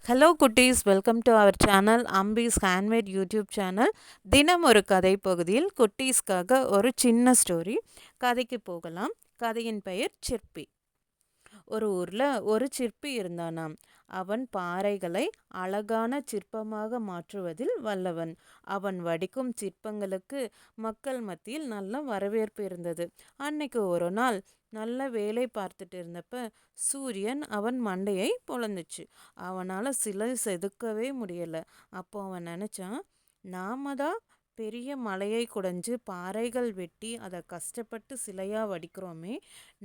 Hello குட்டீஸ், welcome to our channel Ambis handmade YouTube channel. தினம் ஒரு கதை பகுதியில் குட்டீஸ்க்காக ஒரு சின்ன ஸ்டோரி. கதைக்கு போகலாம். கதையின் பெயர் சிற்பி. ஒரு ஊரில் ஒரு சிற்பி இருந்தானாம். அவன் பாறைகளை அழகான சிற்பமாக மாற்றுவதில் வல்லவன். அவன் வடிக்கும் சிற்பங்களுக்கு மக்கள் மத்தியில் நல்ல வரவேற்பு இருந்தது. அன்னைக்கு ஒரு நாள் நல்ல வேலை பார்த்துட்டு இருந்தப்ப சூரியன் அவன் மண்டையை பொளந்துச்சு. அவனால் சிலை செதுக்கவே முடியலை. அப்போ அவன் நினச்சான், நாம தான் பெரிய மலையை குடைஞ்சு பாறைகள் வெட்டி அதை கஷ்டப்பட்டு சிலையாக வடிக்கிறோமே,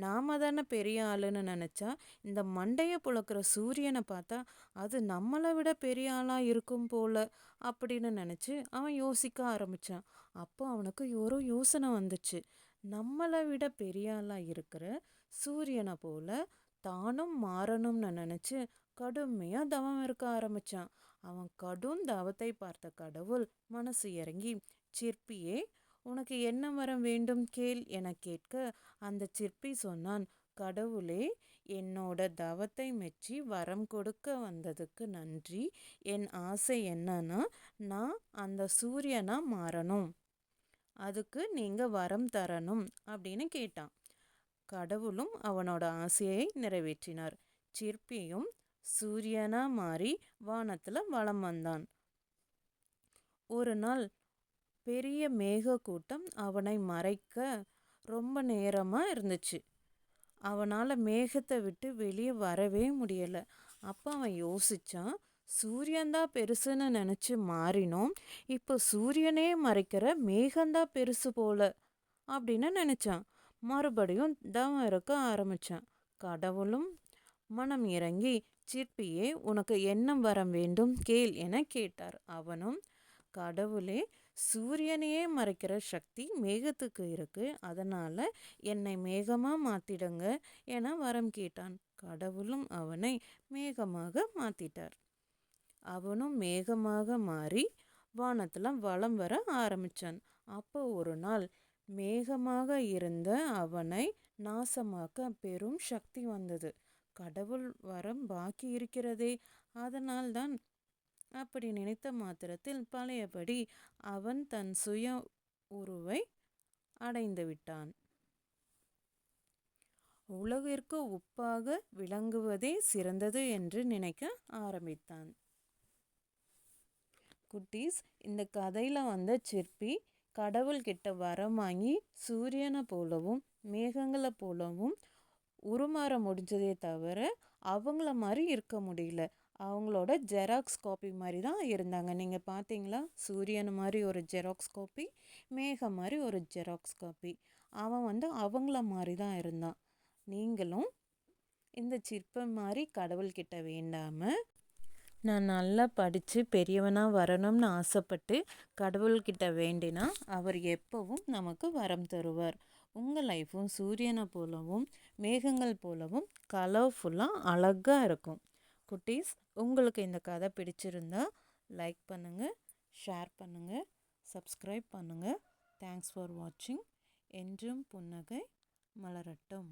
நாம தானே பெரிய ஆளுன்னு நினச்சா இந்த மண்டையை புழக்கிற சூரியனை பார்த்தா அது நம்மளை விட பெரிய ஆளாக இருக்கும் போல அப்படின்னு நினச்சி அவன் யோசிக்க ஆரம்பித்தான். அப்போ அவனுக்கு ஒரு யோசனை வந்துச்சு. நம்மளை விட பெரிய ஆளாக இருக்கிற சூரியனை போல தானும் மாறணும்னு நினச்சி கடுமையாக தவம் இருக்க ஆரம்பித்தான். அவன் கடும் தவத்தை பார்த்த கடவுள் மனசு இறங்கி, சிற்பியே, உனக்கு என்ன வரம் வேண்டும் கேள் என கேட்க அந்த சிற்பி சொன்னான், கடவுளே, என்னோட தவத்தை மெச்சி வரம் கொடுக்க வந்ததுக்கு நன்றி. என் ஆசை என்னன்னா, நான் அந்த சூரியனா மாறணும். அதுக்கு நீங்கள் வரம் தரணும் அப்படின்னு கேட்டான். கடவுளும் அவனோட ஆசையை நிறைவேற்றினார். சிற்பியும் சூரியனா மாறி வானத்தில் வலம் வந்தான். ஒரு நாள் பெரிய மேக கூட்டம் அவனை மறைக்க ரொம்ப நேரமாக இருந்துச்சு. அவனால் மேகத்தை விட்டு வெளியே வரவே முடியலை. அப்போ அவன் யோசித்தான், சூரியன்தான் பெருசுன்னு நினச்சி மாறினோம், இப்போ சூரியனே மறைக்கிற மேகந்தான் பெருசு போல அப்படின்னு நினச்சான். மறுபடியும் தவம் இருக்க ஆரம்பித்தான். கடவுளும் மனம் இறங்கி, சிற்பியே, உனக்கு என்ன வரம் வேண்டும் கேள் என கேட்டார். அவனும், கடவுளே, சூரியனையே மறைக்கிற சக்தி மேகத்துக்கு இருக்கு, அதனால் என்னை மேகமாக மாற்றிடுங்க என வரம் கேட்டான். கடவுளும் அவனை மேகமாக மாற்றிட்டார். அவனும் மேகமாக மாறி வானத்தில் வலம் வர ஆரம்பித்தான். அப்போ ஒரு நாள் மேகமாக இருந்த அவனை நாசமாக்க பெரும் சக்தி வந்தது. கடவுள் வரம் பாக்கி இருக்கிறதே, அதனால்தான் அப்படி நினைத்த மாத்திரத்தில் பழையபடி அவன் தன் சுய உருவை அடைந்து விட்டான். உலகிற்கு உப்பாக விளங்குவதே சிறந்தது என்று நினைக்க ஆரம்பித்தான். குட்டீஸ், இந்த கதையில் வந்த சிற்பி கடவுள்கிட்ட வரம் வாங்கி சூரியனை போலவும் மேகங்களை போலவும் உருமாற முடிஞ்சதே தவிர அவங்கள மாதிரி இருக்க முடியல. அவங்களோட ஜெராக்ஸ் காப்பி மாதிரி தான் இருந்தாங்க. நீங்கள் பார்த்தீங்களா? சூரியன் மாதிரி ஒரு ஜெராக்ஸ் காப்பி, மேகம் மாதிரி ஒரு ஜெராக்ஸ் காப்பி. அவன் அவங்கள மாதிரி தான் இருந்தான். நீங்களும் இந்த சிற்பம் மாதிரி கடவுள்கிட்ட வேண்டாமல், நான் நல்லா படித்து பெரியவனாக வரணும்னு ஆசைப்பட்டு கடவுள்கிட்ட வேண்டினா அவர் எப்போவும் நமக்கு வரம் தருவார். உங்கள் லைஃப்பும் சூரியனை போலவும் மேகங்கள் போலவும் கலர்ஃபுல்லாக அழகாக இருக்கும். குட்டீஸ், உங்களுக்கு இந்த கதை பிடிச்சிருந்தா லைக் பண்ணுங்கள், ஷேர் பண்ணுங்கள், சப்ஸ்கிரைப் பண்ணுங்கள். தேங்க்ஸ் ஃபார் வாட்சிங். என்றும் புன்னகை மலரட்டும்.